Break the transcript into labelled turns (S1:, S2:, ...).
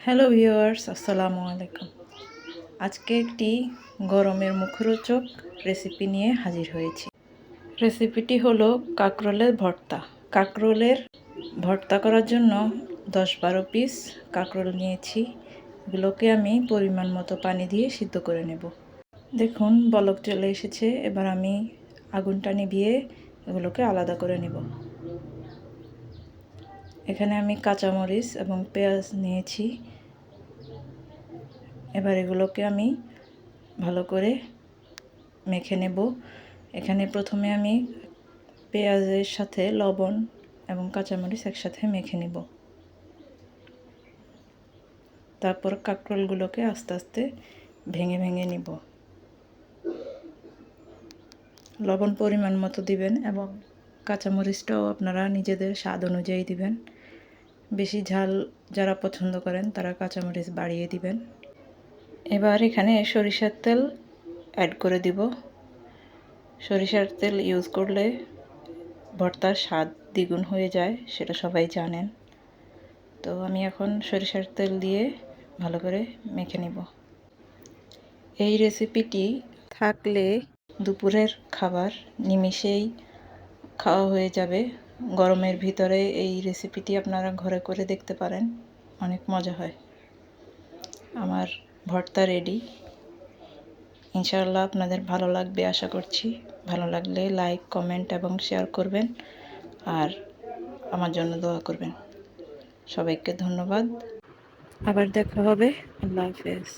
S1: Hello viewers, আসসালামু আলাইকুম। আজকে একটি গরমের মুখরোচক রেসিপি নিয়ে হাজির হয়েছি। রেসিপিটি হলো কাঁকরোলের ভর্তা। কাঁকরোলের ভর্তা করার জন্য 10-12 পিস কাঁকরোল নিয়েছি। এগুলোকে আমি পরিমাণ মতো পানি দিয়ে সিদ্ধ করে নেব। দেখুন বলক চলে এসেছে। এবার আমি আগুনটা নিভিয়ে এগুলোকে আলাদা করে নেব। এখানে আমি কাঁচামরিচ এবং পেঁয়াজ নিয়েছি। এবার এগুলোকে আমি ভালো করে মেখে নেব। এখানে প্রথমে আমি পেঁয়াজের সাথে লবণ এবং কাঁচামরিচ একসাথে মেখে নেব। তারপর কাঁকরোলগুলোকে আস্তে আস্তে ভেঙে ভেঙে নিব। লবণ পরিমাণ মতো দিবেন এবং কাঁচামরিচটাও আপনারা নিজেদের স্বাদ অনুযায়ী দিবেন। বেশি ঝাল যারা পছন্দ করেন তারা কাঁচামরিচ বাড়িয়ে দিবেন। এবার এখানে সরিষার তেল অ্যাড করে দিব। সরিষার তেল ইউজ করলে ভর্তার স্বাদ দ্বিগুণ হয়ে যায়, সেটা সবাই জানেন। তো আমি এখন সরিষার তেল দিয়ে ভালো করে মেখে নেব। এই রেসিপিটি থাকলে দুপুরের খাবার নিমেষেই খাওয়া হয়ে যাবে। গরমের ভিতরে এই রেসিপিটি আপনারা ঘরে করে দেখতে পারেন, অনেক মজা হয়। আমার ভর্তা রেডি। ইনশাআল্লাহ আপনাদের ভালো লাগবে আশা করছি। ভালো লাগলে লাইক, কমেন্ট এবং শেয়ার করবেন আর আমার জন্য দোয়া করবেন। সবাইকে ধন্যবাদ। আবার দেখা হবে। আল্লাহ হাফেজ।